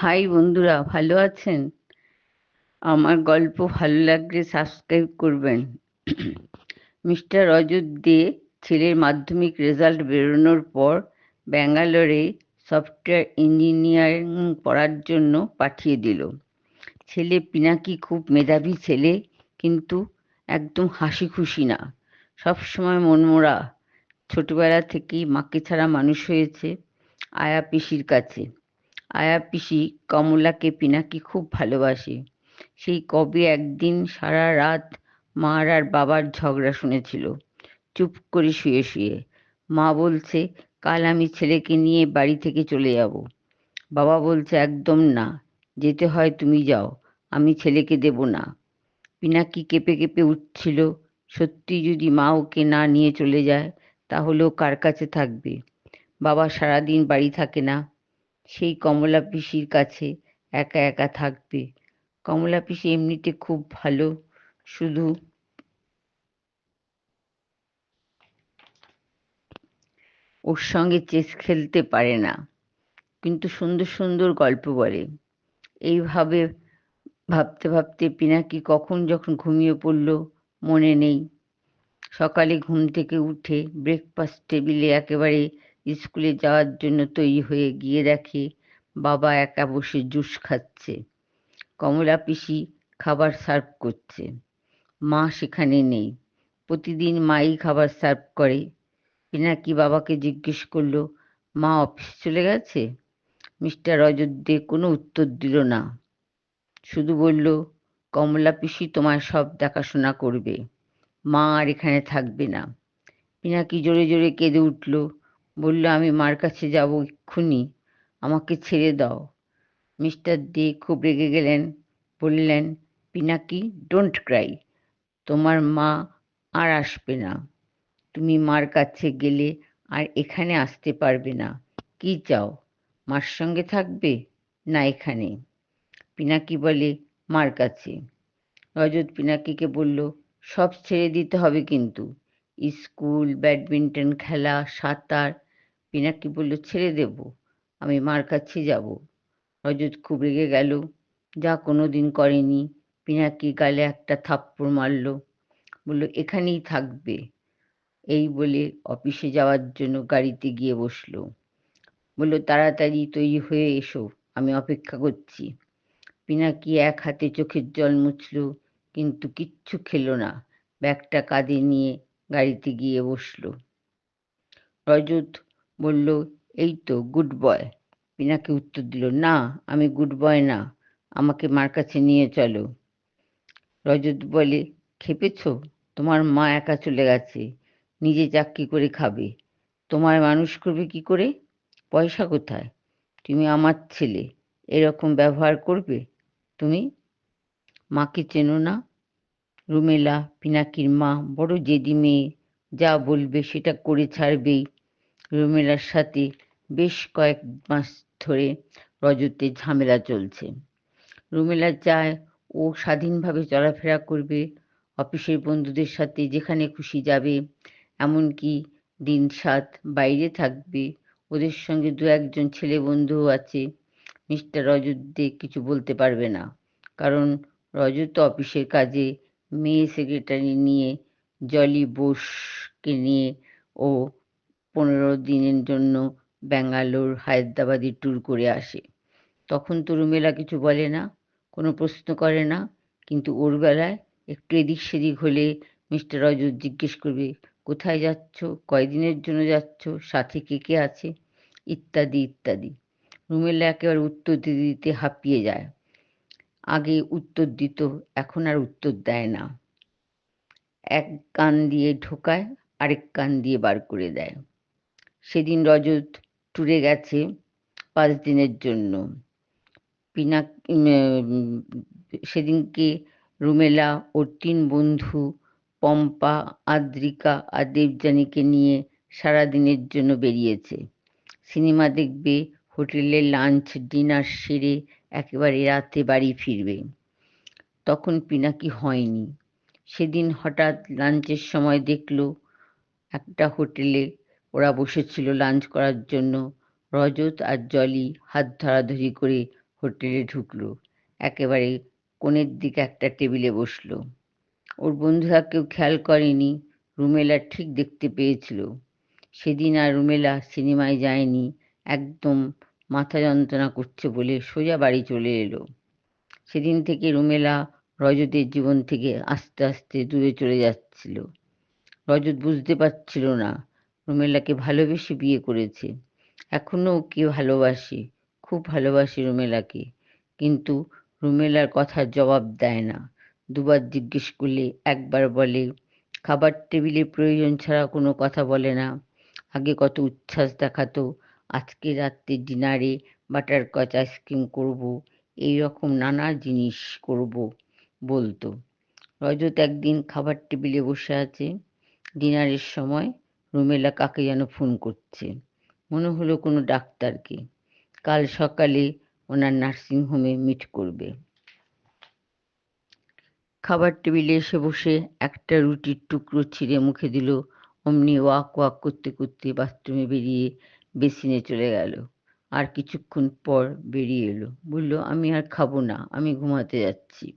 High বন্ধুরা, ভালো আছেন? আমার গল্প ভালো লাগলে সাবস্ক্রাইব করবেন। মিস্টার অজয় দে ছেলের মাধ্যমিক রেজাল্ট বেরোনোর পর ব্যাঙ্গালোরে সফটওয়্যার ইঞ্জিনিয়ারিং পড়ার জন্য পাঠিয়ে দিল। ছেলে পিনাকি খুব মেধাবী ছেলে, কিন্তু একদম হাসি খুশি না, সবসময় মনমরা। ছোটবেলা থেকেই মাকে ছাড়া মানুষ হয়েছে আয়া পিসির কাছে। আয়া পিসি কমলাকে পিনাকি খুব ভালোবাসে। সেই কবে একদিন সারা রাত মার আর বাবার ঝগড়া শুনেছিল, চুপ করে শুয়ে শুয়ে। মা বলছে, কাল আমি ছেলেকে নিয়ে বাড়ি থেকে চলে যাব। বাবা বলছে, একদম না, যেতে হয় তুমি যাও, আমি ছেলেকে দেব না। পিনাকি কেঁপে কেঁপে উঠছিল, সত্যি যদি মা ওকে না নিয়ে চলে যায়, তাহলে ও কার কাছে থাকবে? বাবা সারাদিন বাড়ি থাকে না, সেই কমলা পিসির কাছে একা একা থাকবে। কমলা পিসি এমনিতে খুব ভালো, শুধু ওর সঙ্গে চেস খেলতে পারে না, কিন্তু সুন্দর সুন্দর গল্প বলে। এইভাবে ভাবতে ভাবতে পিনাকি কখন যখন ঘুমিয়ে পড়ল মনে নেই। সকালে ঘুম থেকে উঠে ব্রেকফাস্ট টেবিলে একেবারে স্কুলে যাওয়ার জন্য তৈরি হয়ে গিয়ে দেখে বাবা একা বসে জুস খাচ্ছে। কমলা পিসি খাবার সার্ভ করছে, মা সেখানে নেই। প্রতিদিন মাই খাবার সার্ভ করে। পিনাকি বাবাকে জিজ্ঞেস করলো, মা অফিস চলে গেছে? মিস্টার অযোধ্যে কোনো উত্তর দিল না, শুধু বলল, কমলা পিসি তোমার সব দেখাশোনা করবে, মা আর এখানে থাকবে না। পিনাকি জোরে জোরে কেঁদে উঠল, বলল, আমি মার কাছে যাব এক্ষুনি, আমাকে ছেড়ে দাও। মিস্টার দে খুব রেগে গেলেন, বললেন, পিনাকি, ডোন্ট ক্রাই, তোমার মা আর আসবে না। তুমি মার কাছে গেলে আর এখানে আসতে পারবে না। কি চাও, মার সঙ্গে থাকবে না এখানে? পিনাকি বলে, মার কাছে। রজত পিনাকিকে বলল, সব ছেড়ে দিতে হবে কিন্তু, স্কুল, ব্যাডমিন্টন খেলা, সাঁতার। পিনাকি বলল, ছেড়ে দেব, আমি মার কাছে যাব। রজত খুব রেগে গেল, যা কোনোদিন করেনি। পিনাকি গালে একটা থাপ্পড় মারল, বলল, এখানেই থাকবে। এই বলে অফিসে যাওয়ার জন্য গাড়িতে গিয়ে বসলো। বলল, তাড়াতাড়ি তৈরি হয়ে এসো, আমি অপেক্ষা করছি। পিনাকি এক হাতে চোখের জল মুছল, কিন্তু কিচ্ছু খেলো না। ব্যাগটা কাঁধে নিয়ে গাড়িতে গিয়ে বসলো। রজত বলল, এই তো গুড বয়। পিনাকি উত্তর দিল, না, আমি গুড বয় না, আমাকে মার কাছে নিয়ে চলো। রজত বলে, খেপেছ? তোমার মা একা চলে গেছে, নিজে চাকরি করে খাবে, তোমায় মানুষ করবে কি করে? পয়সা কোথায়? তুমি আমার ছেলে, এরকম ব্যবহার করবে তুমি? মাকে চেনো না? রুমেলা, পিনাকির মা, বড় জেদি মেয়ে, যা বলবে সেটা করে ছাড়বেই। রুমেলার সাথে বেশ কয়েক মাস ধরে রজতের ঝামেলা চলছে। রুমেলা চায় ও স্বাধীনভাবে চলাফেরা করবে, অফিসের বন্ধুদের সাথে যেখানে খুশি যাবে, এমনকি দিন সাত বাইরে থাকবে। ওদের সঙ্গে দু একজন ছেলে বন্ধুও আছে। মিস্টার রজত দে কিছু বলতে পারবে না, কারণ রজত অফিসের কাজে মেয়ে সেক্রেটারি নিয়ে, জলি বোসকে নিয়ে ও 15 দিনের জন্য ব্যাঙ্গালোর, হায়দ্রাবাদে ট্যুর করে আসে। তখন তো রুমেলা কিছু বলে না, কোনো প্রশ্ন করে না, কিন্তু ওর বেলায় একটু এদিক সেদিক হলে মিস্টার রজত জিজ্ঞেস করবে, কোথায় যাচ্ছ, কয়দিনের জন্য যাচ্ছ, সাথে কে কে আছে, ইত্যাদি ইত্যাদি। রুমেলা একেবারে উত্তর দিতে দিতে হাঁপিয়ে যায়। আগে উত্তর দিত, এখন আর উত্তর দেয় না। এক কান দিয়ে ঢোকায়, আরেক কান দিয়ে বার করে দেয়। সেদিন রজত ট্যুরে গেছে 5 দিনের জন্য। সেদিনকে রুমেলা ওর 3 বন্ধু পম্পা, আদ্রিকা আর দেবযানীকে নিয়ে সারাদিনের জন্য বেরিয়েছে। সিনেমা দেখবে, হোটেলে লাঞ্চ ডিনার সেরে একেবারে রাতে বাড়ি ফিরবে। তখন পিনাকি হয়নি। সেদিন হঠাৎ লাঞ্চের সময় দেখলো একটা হোটেলে ওরা বসেছিল লাঞ্চ করার জন্য। রজত আর জলি হাত ধরাধরি করে হোটেলে ঢুকলো, একেবারে কোণের দিকে একটা টেবিলে বসলো। ওর বন্ধুরা কেউ খেয়াল করেনি রুমেলা ঠিক দেখতে পেয়েছিল। সেদিন আর রুমেলা সিনেমায় যায়নি, একদম মাথা যন্ত্রণা করছে বলে সোজা বাড়ি চলে এলো। সেদিন থেকে রুমেলা রজতের জীবন থেকে আস্তে আস্তে দূরে চলে যাচ্ছিল। রজত বুঝতে পারছিল না রুমেলাকে ভালোবেসে বিয়ে করেছে। এখনো ওকে ভালোবাসে, খুব ভালোবাসে রুমেলাকে, কিন্তু রুমেলার কথার জবাব দেয় না। দুবার জিজ্ঞেস করলে একবার বলে। খাবার টেবিলে প্রয়োজন ছাড়া কোনো কথা বলে না। আগে কত উচ্ছ্বাস দেখাতো, আজকে রাত্রে ডিনারে বাটারস্কচ আইসক্রিম করব, এই রকম নানা জিনিস করব বলতো। রজত একদিন খাবার টেবিলে বসে আছে, ডিনারের সময় রুমেলা কাকে যেন ফোন করছে, মনে হলো কোনো ডাক্তারকে। কাল সকালে ওনার নার্সিংহোমে মিট করবে। খাবার টেবিলে এসে বসে একটা রুটির টুকরো ছিঁড়ে মুখে দিল, অমনি ওয়াক ওয়াক করতে করতে বাথরুমে বেরিয়ে বেসিনে চলে গেল। আর কিছুক্ষণ পর বেরিয়ে এলো, বলল আমি আর খাবো না, আমি ঘুমাতে যাচ্ছি।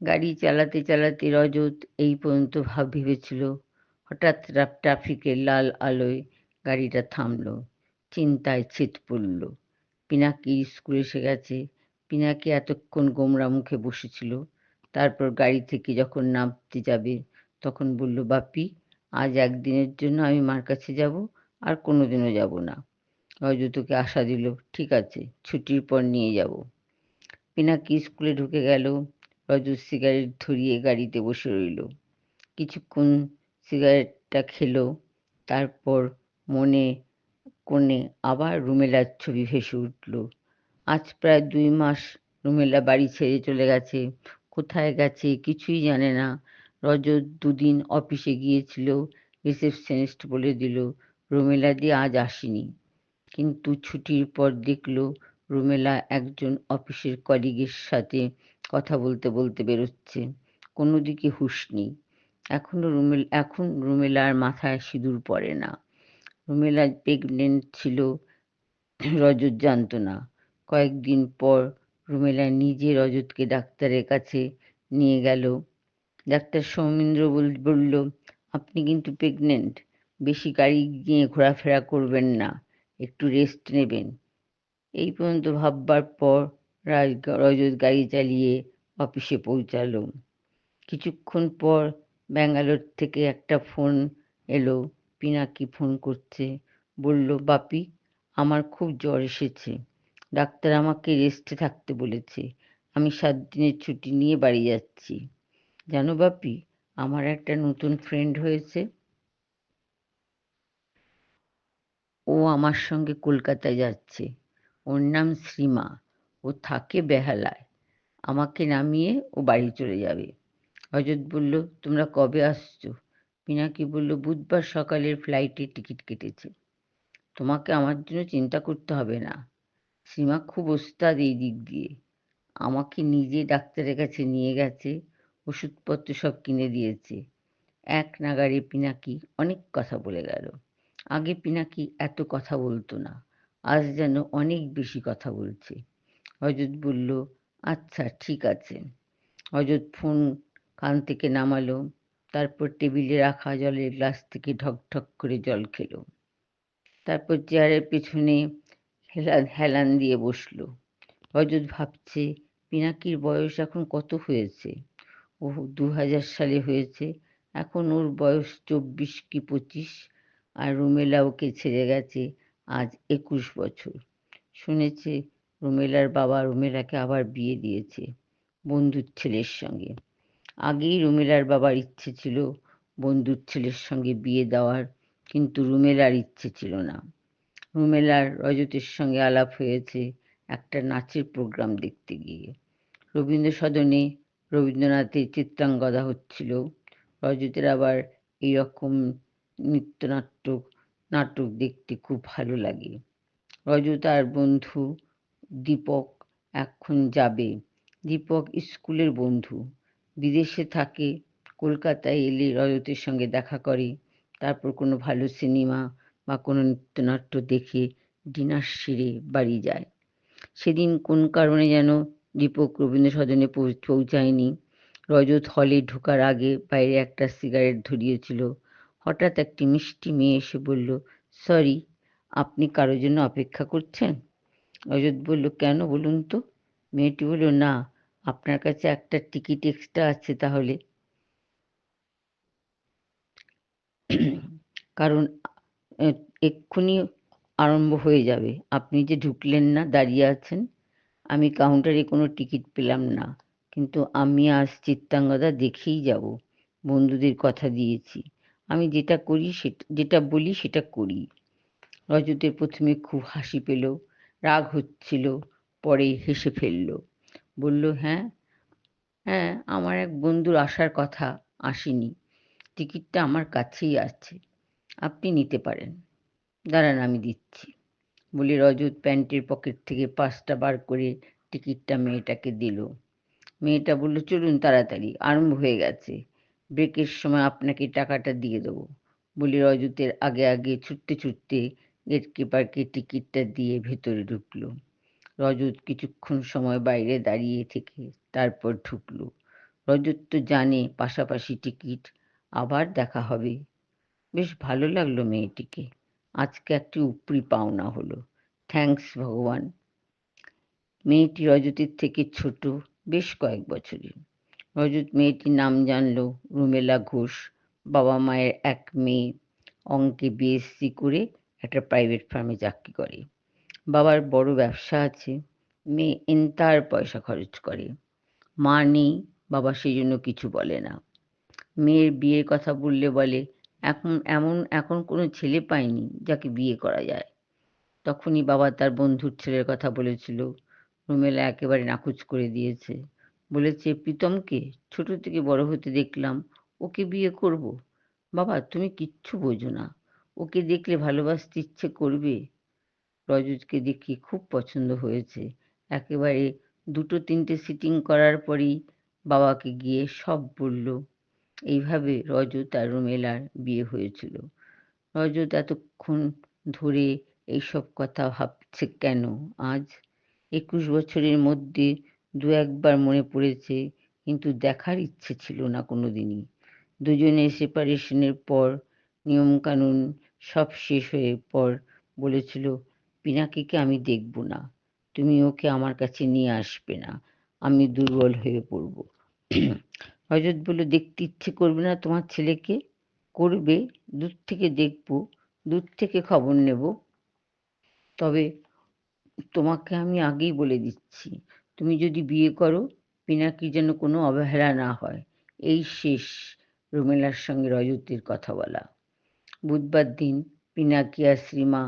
গাড়ি চালাতে চালাতে রজত এই পর্যন্ত ভেবেছিল। হঠাৎ ট্রাফিকের লাল আলোয় গাড়িটা থামলো। চিন্তায় ছেদ পড়ল। পিনাকি স্কুল এসে গেছে। পিনাকি এতক্ষণ গোমরা মুখে বসেছিল, তারপর গাড়ি থেকে যখন নামতে যাবে তখন বলল, বাপি আজ একদিনের জন্য আমি মার কাছে যাব, আর কোনোদিনও যাব না। রজত ওকে আশা দিল, ঠিক আছে, ছুটির পর নিয়ে যাব। পিনাকি স্কুলে ঢুকে গেল। রজত সিগারেট ধরিয়ে গাড়িতে বসে রইল। কিছুক্ষণ সিগারেটটা খেলো, তারপর মনে কোণে আবার রুমেলার ছবি ভেসে উঠল। আজ প্রায় 2 মাস রুমেলা বাড়ি ছেড়ে চলে গেছে। কোথায় গেছে কিছুই জানে না। রজত দুদিন অফিসে গিয়েছিল, রিসেপশনিস্ট বলে দিল রুমেলা দি আজ আসেনি। কিন্তু ছুটির পর দেখল রুমেলা একজন অফিসের কলিগের সাথে কথা বলতে বলতে বেরোচ্ছে। কোনো দিকে হুঁশ নেই। এখন রুমেলার মাথায় সিঁদুর পড়ে না। রুমেলা প্রেগনেন্ট ছিল, রজত জানত না। কয়েকদিন পর রুমেলা নিজে রজতকে ডাক্তারের কাছে নিয়ে গেল। ডাক্তার সৌমিন্দ্র বলল, আপনি কিন্তু প্রেগনেন্ট, বেশি গাড়ি নিয়ে ঘোরাফেরা করবেন না, একটু রেস্ট নেবেন। এই পর্যন্ত ভাববার পর রজত গাড়ি চালিয়ে অফিসে পৌঁছালো। কিছুক্ষণ পর ব্যাঙ্গালোর থেকে একটা ফোন এলো। পিনাকি ফোন করছে, বলল, বাপি আমার খুব জ্বর এসেছে, ডাক্তার আমাকে রেস্টে থাকতে বলেছে, আমি 7 দিনের ছুটি নিয়ে বাড়ি যাচ্ছি। জানো বাপি, আমার একটা নতুন ফ্রেন্ড হয়েছে, ও আমার সঙ্গে কলকাতায় যাচ্ছে। ওর নাম শ্রীমা, ও থাকে বেহালায়। আমাকে নামিয়ে ও বাড়ি চলে যাবে। রজত বলল, তোমরা কবে আসছো? পিনাকি বলল, বুধবার সকালের ফ্লাইটের টিকিট কেটেছে। তোমাকে আমার জন্য চিন্তা করতে হবে না, সীমা খুব ওস্তাদ এই দিক দিয়ে। আমাকে নিজে ডাক্তারের কাছে নিয়ে গেছে, ওষুধপত্র সব কিনে দিয়েছে। এক নাগাড়ে পিনাকি অনেক কথা বলে গেল। আগে পিনাকি এত কথা বলতো না, আজ যেন অনেক বেশি কথা বলছে। রজত বলল, আচ্ছা ঠিক আছে। রজত ফোন কান থেকে নামালো, তারপর টেবিলে রাখা জলের গ্লাস থেকে ঢক ঢক করে জল খেলো। তারপর চেয়ারের পেছনে হেলান দিয়ে বসলো। রজত ভাবছে, পিনাকির বয়স এখন কত হয়েছে? ও 2000 সালে হয়েছে, এখন ওর বয়স 24 কি 25, আর রুমেলা ওকে ছেড়ে গেছে আজ 21 বছর। শুনেছে রুমেলার বাবা রুমেলাকে আবার বিয়ে দিয়েছে বন্ধুর ছেলের সঙ্গে। আগেই রুমেলার বাবার ইচ্ছে ছিল বন্ধুর ছেলের সঙ্গে বিয়ে দেওয়ার, কিন্তু রুমেলার ইচ্ছে ছিল না। রুমেলার রজতের সঙ্গে আলাপ হয়েছে একটা নাচের প্রোগ্রাম দেখতে গিয়ে। রবীন্দ্র সদনে রবীন্দ্রনাথের চিত্রাঙ্গদা হচ্ছিল। রজতের আবার এইরকম নাটক দেখতে খুব ভালো লাগে। রজত আর বন্ধু দীপক এখন যাবে। দীপক স্কুলের বন্ধু, বিদেশে থাকে, কলকাতায় এলে রজতের সঙ্গে দেখা করে, তারপর কোনো ভালো সিনেমা বা কোনো নৃত্যনাট্য দেখে ডিনার সেরে বাড়ি যায়। সেদিন কোন কারণে যেন দীপক রবীন্দ্র সদনে পৌঁছায়নি। রজত হলে ঢোকার আগে বাইরে একটা সিগারেট ধরিয়েছিল। হঠাৎ একটি মিষ্টি মেয়ে এসে বলল, সরি, আপনি কারোর জন্য অপেক্ষা করছেন? রজত বলল, কেন বলুন তো? মেয়েটি বলল, না, আপনার কাছে একটা টিকিট এক্সট্রা আছে তাহলে। কারণ এক্ষুনি আরম্ভ হয়ে যাবে। আপনি যে ঢুকলেন না, দাঁড়িয়ে আছেন। আমি কাউন্টারে কোনো টিকিট পেলাম না, কিন্তু আমি আজ চিত্রাঙ্গদা দেখেই যাব। বন্ধুদের কথা দিয়েছি। আমি যেটা বলি সেটা করি। রজতের প্রথমে খুব হাসি পেল, রাগ হচ্ছিল, পরে হেসে ফেলল। বলল, হ্যাঁ হ্যাঁ, আমার এক বন্ধুর আসার কথা, আসেনি। টিকিটটা আমার কাছেই আছে, আপনি নিতে পারেন। দাঁড়ান, আমি দিচ্ছি। বলে রজত প্যান্টের পকেট থেকে 5টা বার করে টিকিটটা মেয়েটাকে দিল। মেয়েটা বলল, চলুন তাড়াতাড়ি, আরম্ভ হয়ে গেছে। ব্রেকের সময় আপনাকে টাকাটা দিয়ে দেবো। বলে রজতের আগে আগে ছুটতে ছুটতে গেটকিপারকে টিকিটটা দিয়ে ভেতরে ঢুকলো। রজত কিছুক্ষণ সময় বাইরে দাঁড়িয়ে থেকে তারপর ঢুকলো। রজত তো জানে পাশাপাশি টিকিট, আবার দেখা হবে। বেশ ভালো লাগলো মেয়েটিকে। আজকে একটি উপরি পাওনা হলো। থ্যাঙ্কস ভগবান। মেয়েটি রজতের থেকে ছোট বেশ কয়েক বছরের। রজত মেয়েটির নাম জানল, রুমেলা ঘোষ। বাবা মায়ের এক মেয়ে, অঙ্কে বিএসসি করে একটা প্রাইভেট ফার্মে চাকরি করে। বাবার বড় ব্যবসা আছে। মেয়ে এন্তার পয়সা খরচ করে। মা নেই, বাবা সেই জন্য কিছু বলে না। মেয়ের বিয়ের কথা বললে বলে, এখন কোনো ছেলে পায়নি যাকে বিয়ে করা যায়। তখনই বাবা তার বন্ধুর ছেলের কথা বলেছিল। রুমেলা একেবারে নাকচ করে দিয়েছে। বলেছে, প্রীতমকে ছোট থেকে বড় হতে দেখলাম, ওকে বিয়ে করব? বাবা, তুমি কিচ্ছু বোঝো না। ওকে দেখলে ভালোবাসতে ইচ্ছে করবে। রজতকে দেখে খুব পছন্দ হয়েছে। একেবারে 2-3টে সিটিং করার পরেই বাবাকে গিয়ে সব বলল। এইভাবে রজত আর রুমেলার বিয়ে হয়েছিল। রজত এতক্ষণ ধরে এইসব কথা ভাবছে কেন আজ? 21 বছরের মধ্যে 2-1বার মনে পড়েছে, কিন্তু দেখার ইচ্ছে ছিল না কোনোদিনই। দুজনের সেপারেশনের পর, নিয়মকানুন সব শেষ হয়ে পর বলেছিল, পিনাকিকে আমি দেখব না, তুমি ওকে আমার কাছে নিয়ে আসবে না, আমি দুর্বল হয়ে পড়ব। রজত বলল, দেখতে ইচ্ছে করবে না তোমার ছেলেকে? করবে, দূর থেকে দেখব, দূর থেকে খবর নেব। তবে তোমাকে আমি আগেই বলে দিচ্ছি, তুমি যদি বিয়ে করো, পিনাকির যেন কোনো অবহেলা না হয়। এই শেষ রুমেলার সঙ্গে রজতের কথা বলা। বুধবার দিন পিনাকি আর শ্রীমা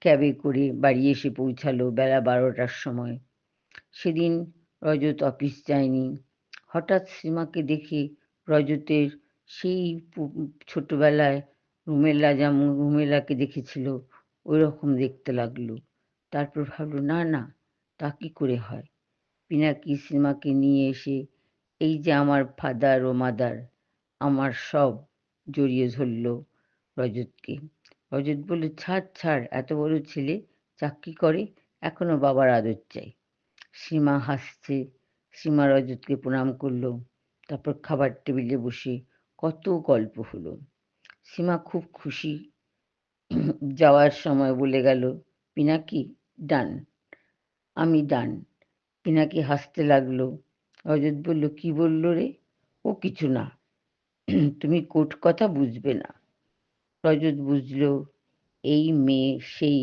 ক্যাবে করে বাড়ি এসে পৌঁছালো বেলা 12টার সময়। সেদিন রজত অফিস যায়নি। হঠাৎ শ্রীমাকে দেখে রজতের সেই ছোটবেলায় রুমেলাকে দেখেছিল ওই রকম দেখতে লাগলো। তারপর ভাবলো, না না, তা কি করে হয়? পিনাকি শ্রীমাকে নিয়ে এসে এই যে আমার ফাদার ও মাদার, আমার সব, জড়িয়ে ধরল রজতকে। রজত বলল, ছাড় ছাড়, এত বড় ছেলে, চাকরি করে, এখনো বাবার আদর চাই। সীমা হাসছে। সীমা রজতকে প্রণাম করলো। তারপর খাবার টেবিলে বসে কত গল্প হলো। সীমা খুব খুশি। যাওয়ার সময় বলে গেল, পিনাকি ডান, আমি ডান। পিনাকি হাসতে লাগলো। রজত বলল, কি বললো রে? ও কিছু না, তুমি কোট কথা বুঝবে না। রজত বুঝল, এই মেয়ে সেই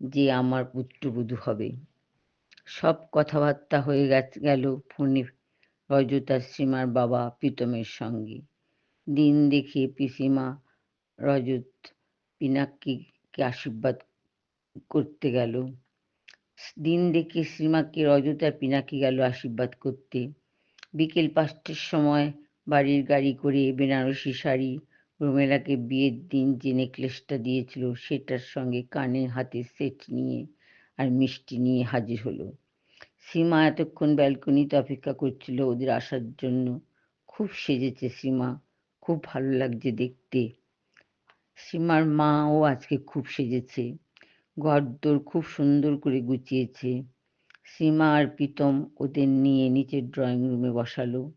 যে আমার পুত্রবধূ হবে। সব কথাবার্তা হয়ে গেল ফোনে রজত আর সীমার বাবা প্রীতমের সঙ্গে। দিন দেখে পিসিমা রজত পিনাকিকে আশীর্বাদ করতে গেল। দিন দেখে সীমাকে রজত আর পিনাকি গেল আশীর্বাদ করতে। বিকেল 5টার সময় বাড়ির গাড়ি করে বেনারসি শাড়ি, রুমেলাকে বিয়ের দিন যে নেকলেসটা দিয়েছিল সেটার সঙ্গে কানের হাতের সেট নিয়ে আর মিষ্টি নিয়ে হাজির হলো। সীমা এতক্ষণ ব্যালকনিতে অপেক্ষা করছিল ওদের আসার জন্য। খুব সেজেছে সীমা, খুব ভালো লাগছে দেখতে। সীমার মাও আজকে খুব সেজেছে। ঘরদোর খুব সুন্দর করে গুছিয়েছে। সীমা আর প্রীতম ওদের নিয়ে নিচের ড্রয়িং রুমে বসালো।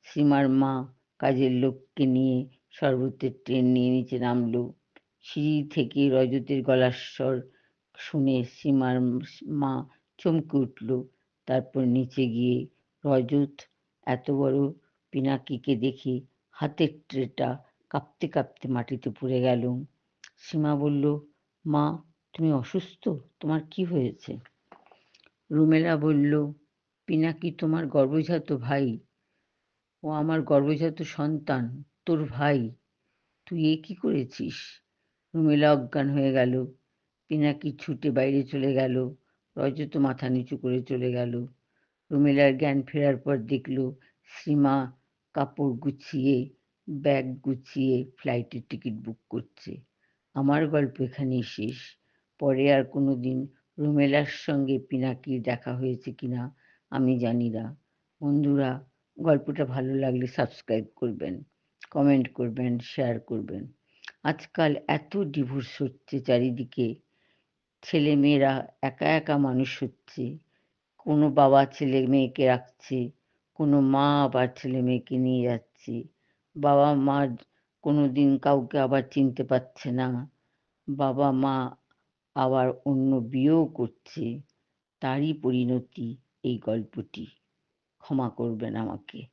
সীমার মা কাজের লোককে নিয়ে শরবতের ট্রেন নিয়ে নিচে নামলো। সিঁড়ি থেকে রজতের গলার স্বর শুনে সীমার মা চমকে উঠল। তারপর নিচে গিয়ে রজত এত বড় পিনাকিকে দেখে হাতের ট্রেটা কাঁপতে কাঁপতে মাটিতে পড়ে গেল। সীমা বলল, মা তুমি অসুস্থ? তোমার কি হয়েছে? রুমেলা বলল, পিনাকি তোমার গর্ভজাত ভাই। ও আমার গর্ভজাত সন্তান, তোর ভাই। তুই এ কি করেছিস? রুমেলা অজ্ঞান হয়ে গেল। পিনাকি ছুটে বাইরে চলে গেল। রজত মাথা নিচু করে চলে গেল। রুমেলার জ্ঞান ফেরার পর দেখল সীমা কাপড় গুছিয়ে ব্যাগ গুছিয়ে ফ্লাইটের টিকিট বুক করছে। আমার গল্প এখানেই শেষ। পরে আর কোনোদিন রুমেলার সঙ্গে পিনাকির দেখা হয়েছে কিনা আমি জানি না। বন্ধুরা, গল্পটা ভালো লাগলে সাবস্ক্রাইব করবেন, কমেন্ট করবেন, শেয়ার করবেন। আজকাল এত ডিভোর্স হচ্ছে চারিদিকে। ছেলে মেয়েরা একা একা মানুষ হচ্ছে। কোনো বাবা ছেলে মেয়েকে রাখছে, কোনো মা আবার ছেলে মেয়েকে নিয়ে যাচ্ছে। বাবা মা কোনোদিন কাউকে আবার চিনতে পারছে না। বাবা মা আবার অন্য বিয়েও করছে। তারই পরিণতি এই গল্পটি। ক্ষমা করবেন আমাকে।